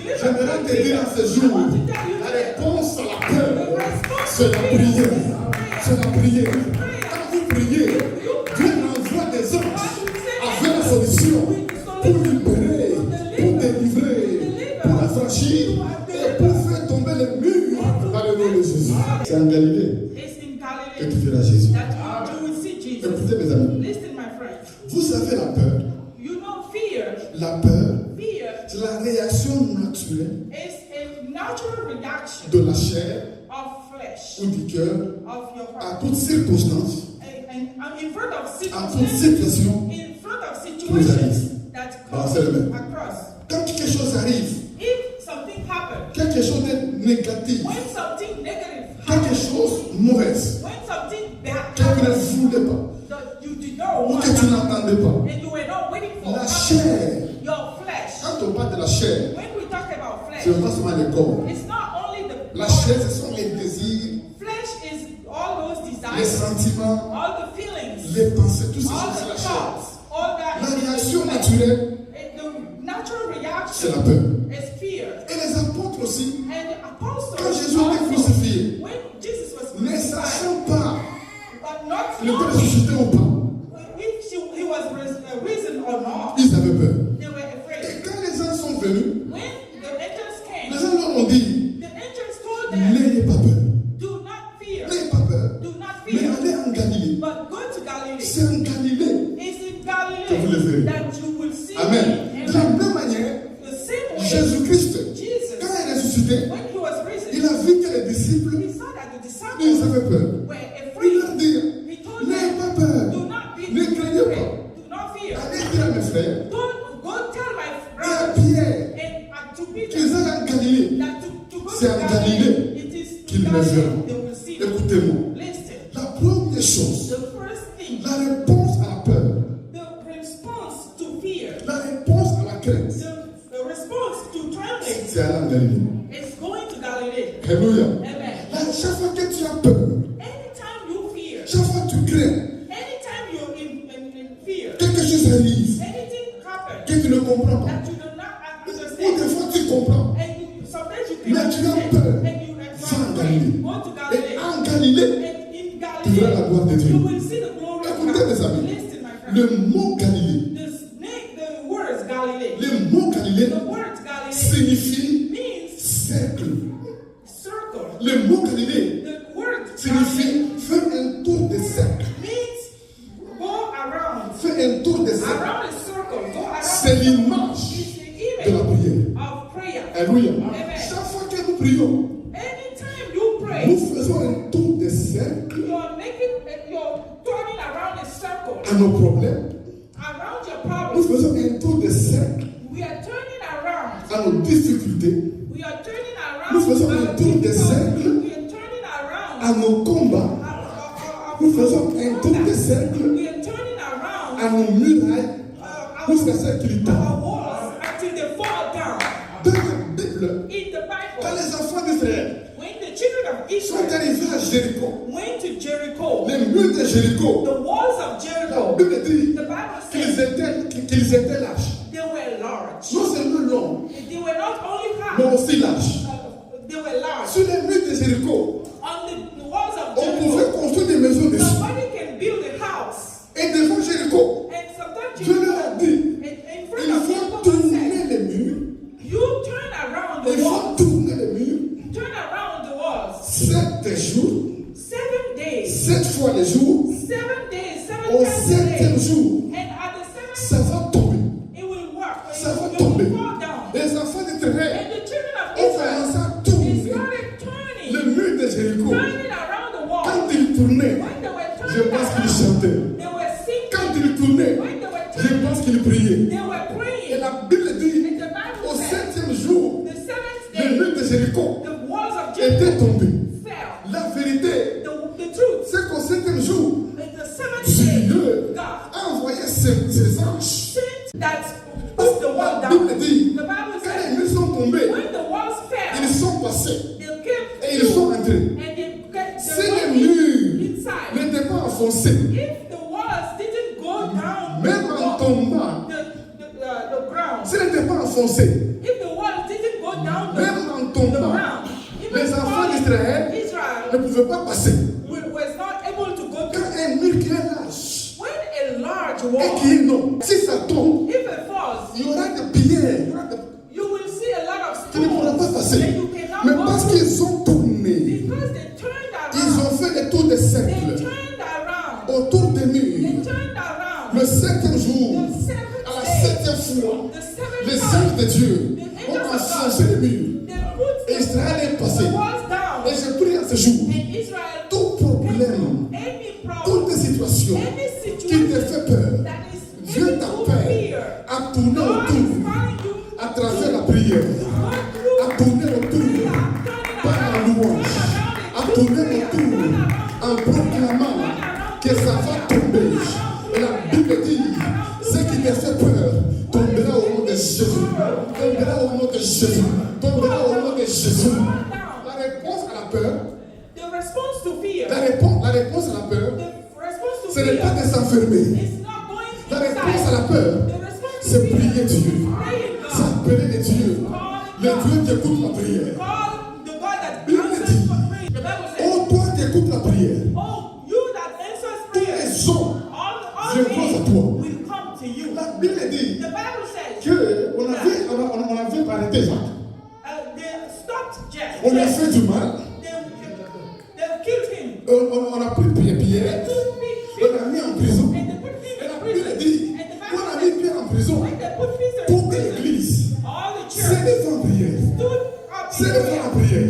J'aimerais te dire en ce jour, la réponse à la peur, c'est la prière. C'est la prière. Quand vous priez, Dieu envoie des anges avec la solution pour libérer, pour délivrer, pour affranchir et pour faire tomber les murs dans le nom de Jésus. C'est en Galilée que tu verras Jésus. Écoutez mes amis, vous savez la peur. La peur, c'est la réaction naturelle de la chair ou du cœur à toute circonstance, à toute situation qui nous arrive. Quand quelque chose arrive, quelque chose de négatif, quelque chose de mauvais, que vous ne voulez pas, ou que tu n'entendais pas, la chair, quand on parle de la chair, ce n'est pas seulement le corps. La chair, ce sont les désirs, les sentiments, les pensées, tout ça, c'est la chair. La réaction naturelle, c'est la peur. Et les apôtres aussi, quand Jésus était crucifié, ne sachant pas le corps ressuscité ou pas, ils avaient peur. Et quand les gens sont venus, les gens leur ont dit, n'ayez pas peur. N'ayez pas peur. Mais allez en Galilée. C'est en Galilée que vous le verrez. Amen. De la même manière, Jésus-Christ, quand il est ressuscité, il a vu que les disciples, ils avaient peur. Il leur dit, n'ayez pas peur. Ne craignez pas. Allez dire à mes frères, et à Pierre, qu'ils aillent en Galilée. C'est en Galilée qu'ils me verront. Écoutez-moi. La première chose, la réponse à la peur, la réponse à la crainte, c'est aller en Galilée. Alléluia. Chaque fois que tu as peur, chaque fois que tu crains, quelque chose arrive que tu ne comprends pas. Ou des fois tu comprends, mais tu as peur. Va en Galilée. Et en Galilée, tu verras la gloire de Dieu. Écoutez mes amis, le mot Galilée, signifie cercle. Le mot Galilée signifie faire un tour de cercle. Faire un tour de cercle. C'est l'image de la prière. Alléluia. Chaque fois que nous prions, nous faisons un tour de cercle à nos problèmes. Nous faisons un tour de cercle à nos difficultés. Nous faisons un tour de cercle à nos combats. Nous faisons un tour de cercle à nos murailles jusqu'à ce qu'ils tombent. Dans la Bible, quand les enfants d'Israël sont arrivés à Jéricho, les murs de Jéricho, la Bible dit qu'ils étaient lâches. Non seulement longs, mais aussi lâches. Sur les murs de Jéricho, on pouvait construire des maisons dessus. Et devant Jéricho, Dieu leur a dit, il faut tourner les murs. Il faut tourner les murs. 7 jours. 7 fois les jours. Au 7e jour, ça va tomber. Ça va tomber. Les enfants d'Israël ont commencé à tourner le mur de Jéricho. Quand ils tournaient, je pense qu'ils chantaient. Quand ils tournaient, je pense qu'ils priaient. Et la Bible dit, au 7e jour, le mur de Jéricho était tombé. La vérité, c'est qu'au 7e jour, Dieu a envoyé ses anges. La Bible dit, quand les murs sont tombés, ils sont passés et ils sont entrés. Si les murs n'étaient pas enfoncés, même en tombant, s'ils n'étaient pas enfoncés, Même en tombant, les enfants d'Israël ne pouvaient pas passer. Quand un mur qui est large et qui est long, si ça tombe, il y aura des pierres. Tu ne pourras pas passer. Mais parce qu'ils ont tourné, ils ont fait le tour des cercles autour des murs. Le 7e jour, à la 7e fois, les anges de Dieu ont enchanté les murs. Et Israël est passé. Et je prie à ce jour, tout problème, toute situation qui te fait peur, Dieu t'appelle à tourner autour à travers la prière, à tourner autour par la louange, à tourner autour en proclamant que ça va tomber. Et la Bible dit, ce qui te fait peur tombera au nom de Jésus, tombera au nom de Jésus, tombera au nom de Jésus. La réponse à la peur, la réponse à la peur, ce n'est pas de s'enfermer. La réponse à la peur, c'est prier Dieu. C'est appeler les dieux. Les dieux qui écoutent la prière. Bible dit, oh toi qui écoutes la prière, tous les hommes viendront à toi. La Bible dit qu'on avait arrêté Jacques. On a fait du mal. On a pris Pierre, on l'a mis en prison. Et la Bible dit qu'on a mis Pierre en prison pour que l'église s'est devant la prière. C'est devant la prière.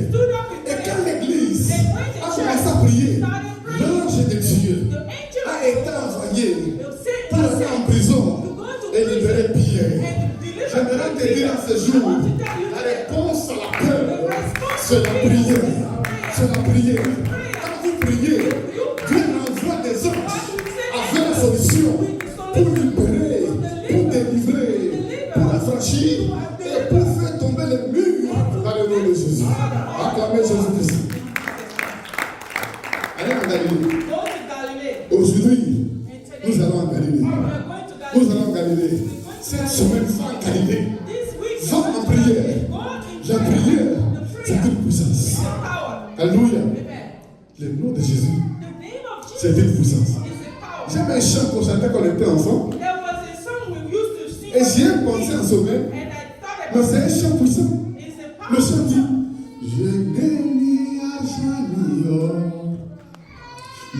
Et quand l'église a commencé à prier, l'ange de Dieu a été envoyé pour aller en prison et libérer Pierre. J'aimerais te dire à ce jour, la réponse à la peur, c'est la prière. C'est la prière. Quand vous priez, Dieu envoie des anges avec la solution pour libérer, pour délivrer, pour affranchir et pour faire tomber les murs dans le nom de Jésus. Acclamez Jésus-Christ. Allez en Galilée. Aujourd'hui, nous allons en Galilée. Nous allons en Galilée. Cette semaine, va en Galilée. Va en prière. La prière, c'est une puissance. Alléluia. Le nom de Jésus, c'est une puissance. J'aime un chant qu'on chantait quand on était enfant. Et j'y ai pensé en sommeil. Mais c'est un chant puissant. Le chant dit, je n'ai ni argent ni or,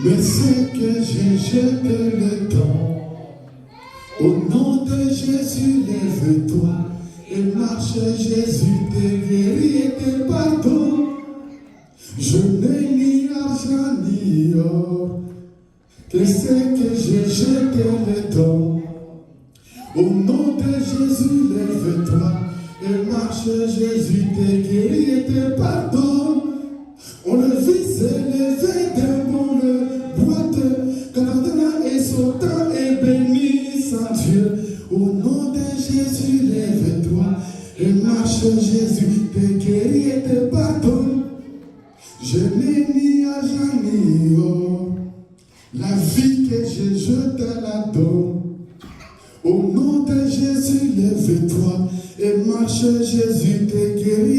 mais c'est que j'ai jeté le temps. Au nom de Jésus, lève-toi et marche. Jésus te guérit et te pardonne. Je n'ai ni argent ni or, que c'est que j'ai jeté le temps. Au nom de Jésus, lève-toi et marche. Jésus te guérit et te pardonne. On le vit s'élever d'un bon le boite, quand et sautant et béni sans Dieu. Au nom de Jésus, lève-toi et marche. Jésus te guérit et te pardonne. Je n'ai ni argent ni or, la vie que je jette à la donne. Au nom de Jésus, lève-toi et marche. Jésus te guérit